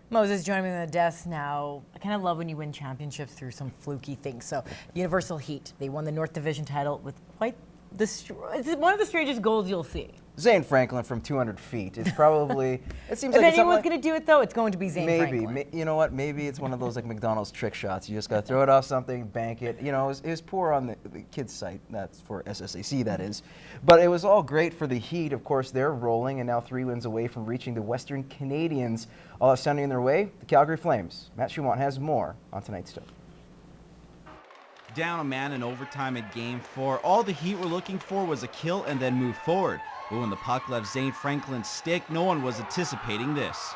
Moses joining me on the desk now. I kind of love when you win championships through some fluky things. So Universal Heat, they won the North Division title with quite it's one of the strangest goals you'll see. Zane Franklin from 200 feet. It's probably, it seems if like anyone's going to do it, though, it's going to be Zane Franklin. Maybe. You know what? Maybe it's one of those like McDonald's trick shots. You just got to throw it off something, bank it. You know, it was poor on the kids' site. That's for SSAC, that is. But it was all great for the Heat. Of course, they're rolling and now 3 wins away from reaching the Western Canadians. All standing in their way, the Calgary Flames. Matt Schumont has more on tonight's show. Down a man in overtime at Game 4, all the Heat were looking for was a kill and then move forward. But when the puck left Zane Franklin's stick, no one was anticipating this.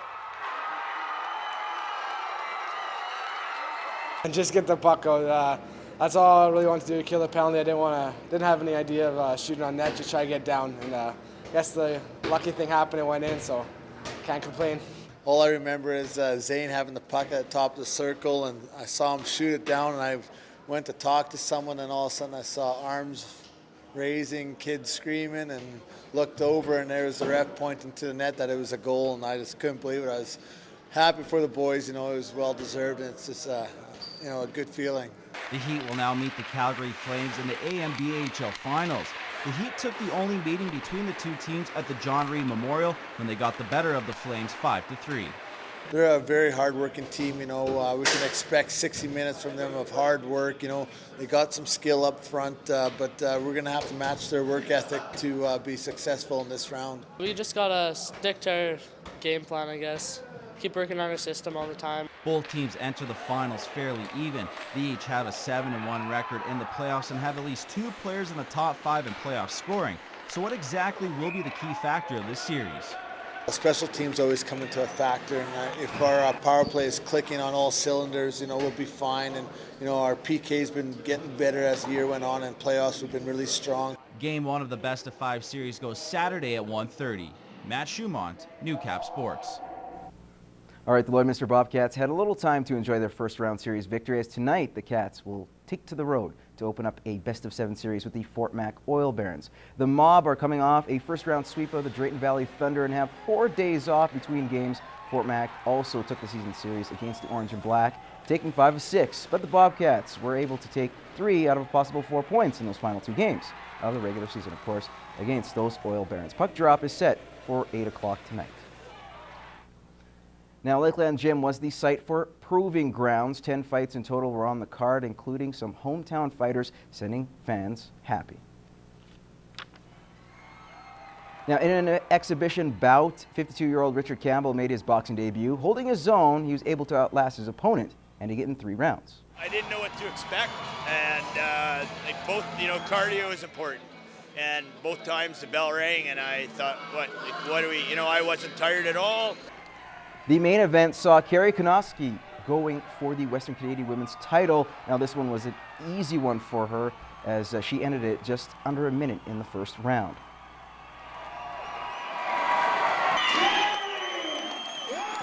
And just get the puck out. That's all I really wanted to do, kill the penalty. I didn't have any idea of shooting on net, just try to get down. And I guess the lucky thing happened, it went in, so can't complain. All I remember is Zane having the puck at the top of the circle, and I saw him shoot it down, and I went to talk to someone, and all of a sudden I saw arms raising, kids screaming, and looked over, and there was the ref pointing to the net that it was a goal, and I just couldn't believe it. I was happy for the boys, you know, it was well deserved, and it's just you know, a good feeling. The Heat will now meet the Calgary Flames in the AMBHL Finals. The Heat took the only meeting between the two teams at the John Reed Memorial when they got the better of the Flames 5-3. They're a very hard-working team, you know. We can expect 60 minutes from them of hard work, you know. They got some skill up front, but we're going to have to match their work ethic to be successful in this round. We just got to stick to our game plan, I guess. Keep working on our system all the time. Both teams enter the finals fairly even. They each have a 7-1 record in the playoffs and have at least 2 players in the top 5 in playoff scoring. So what exactly will be the key factor of this series? Special teams always come into a factor, and if our power play is clicking on all cylinders, you know, we'll be fine. And you know, our PK's been getting better as the year went on, and playoffs have been really strong. Game 1 of the best-of-5 series goes Saturday at 1:30. Matt Schumont, Newcap Sports. All right, the Lloydminster Bobcats had a little time to enjoy their first-round series victory, as tonight the Cats will take to the road to open up a best-of-7 series with the Fort Mac Oil Barons. The Mob are coming off a first-round sweep of the Drayton Valley Thunder and have 4 days off between games. Fort Mac also took the season series against the Orange and Black, taking 5 of 6, but the Bobcats were able to take 3 out of a possible 4 points in those final 2 games of the regular season, of course, against those Oil Barons. Puck drop is set for 8 o'clock tonight. Now, Lakeland Gym was the site for proving grounds. 10 fights in total were on the card, including some hometown fighters, sending fans happy. Now, in an exhibition bout, 52-year-old Richard Campbell made his boxing debut. Holding his own, he was able to outlast his opponent and to get in 3 rounds. I didn't know what to expect, and like both, you know, cardio is important. And both times the bell rang, and I thought, what do we, you know, I wasn't tired at all. The main event saw Carrie Konoski going for the Western Canadian Women's title. Now, this one was an easy one for her, as she ended it just under a minute in the first round.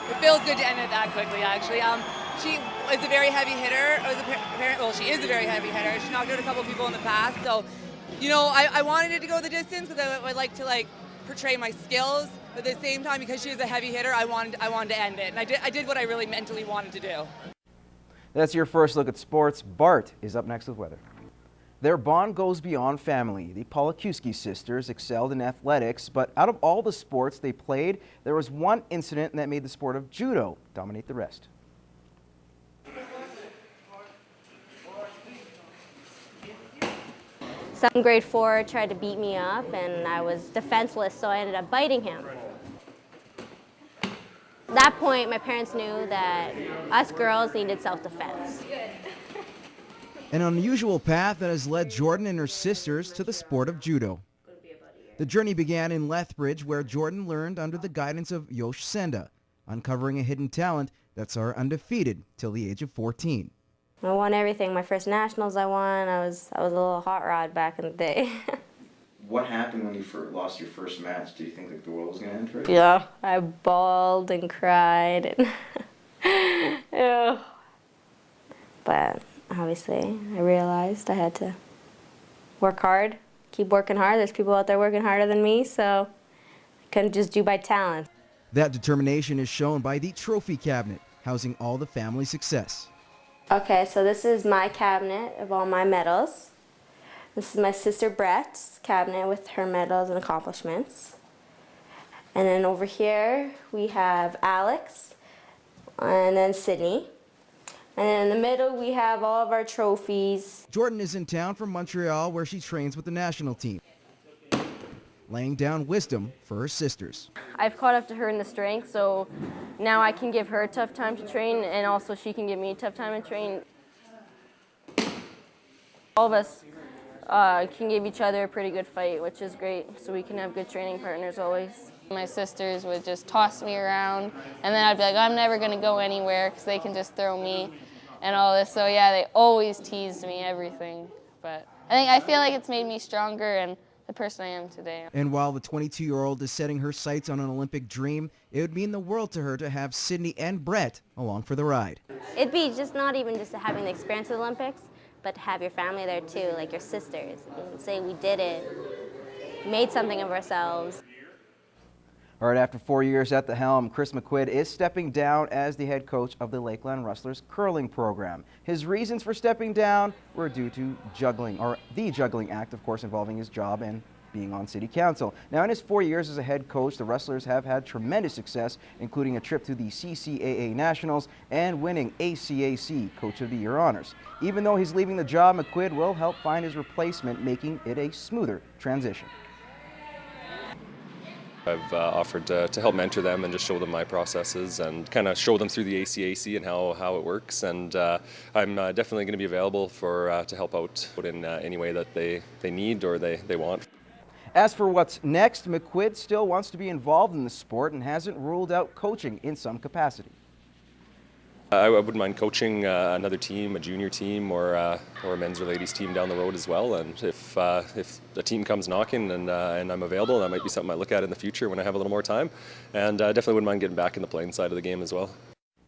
It feels good to end it that quickly, actually. She was a very heavy hitter. Well, she is a very heavy hitter. She knocked out a couple people in the past. So, you know, I wanted it to go the distance because I would like to portray my skills. But at the same time, because she was a heavy hitter, I wanted to end it. And I did what I really mentally wanted to do. That's your first look at sports. Bart is up next with weather. Their bond goes beyond family. The Poliakiwski sisters excelled in athletics, but out of all the sports they played, there was one incident that made the sport of judo dominate the rest. Some grade 4 tried to beat me up, and I was defenseless, so I ended up biting him. At that point, my parents knew that us girls needed self-defense. An unusual path that has led Jordan and her sisters to the sport of judo. The journey began in Lethbridge, where Jordan learned under the guidance of Yosh Senda, uncovering a hidden talent that saw her undefeated till the age of 14. I won everything. My first nationals I won. I was a little hot rod back in the day. What happened when you lost your first match? Do you think that the world was going to end for you? Yeah, I bawled and cried. And yeah. But obviously, I realized I had to work hard, keep working hard. There's people out there working harder than me, so I couldn't just do by talent. That determination is shown by the trophy cabinet, housing all the family success. Okay, so this is my cabinet of all my medals. This is my sister Brett's cabinet with her medals and accomplishments. And then over here we have Alex and then Sydney. And then in the middle we have all of our trophies. Jordan is in town from Montreal where she trains with the national team, laying down wisdom for her sisters. I've caught up to her in the strength, so now I can give her a tough time to train, and also she can give me a tough time to train. All of us can give each other a pretty good fight, which is great, so we can have good training partners always. My sisters would just toss me around, and then I'd be like, I'm never going to go anywhere because they can just throw me and all this. So yeah, they always teased me, everything. But I feel like it's made me stronger and the person I am today. And while the 22-year-old is setting her sights on an Olympic dream, it would mean the world to her to have Sydney and Brett along for the ride. It'd be just not even just having the experience of the Olympics, but to have your family there too, like your sisters, and say we did it, made something of ourselves. All right, after 4 years at the helm, Chris McQuid is stepping down as the head coach of the Lakeland Rustlers curling program. His reasons for stepping down were due to juggling, or the juggling act, of course, involving his job and being on city council. Now, in his 4 years as a head coach, the Rustlers have had tremendous success, including a trip to the CCAA Nationals and winning ACAC Coach of the Year honors. Even though he's leaving the job, McQuid will help find his replacement, making it a smoother transition. I've offered to help mentor them and just show them my processes and kind of show them through the ACAC and how it works. And I'm definitely going to be available to help out in any way that they need or they want. As for what's next, McQuid still wants to be involved in the sport and hasn't ruled out coaching in some capacity. I wouldn't mind coaching another team, a junior team, or a men's or ladies team down the road as well. And if a team comes knocking and I'm available, that might be something I look at in the future when I have a little more time. And definitely wouldn't mind getting back in the playing side of the game as well.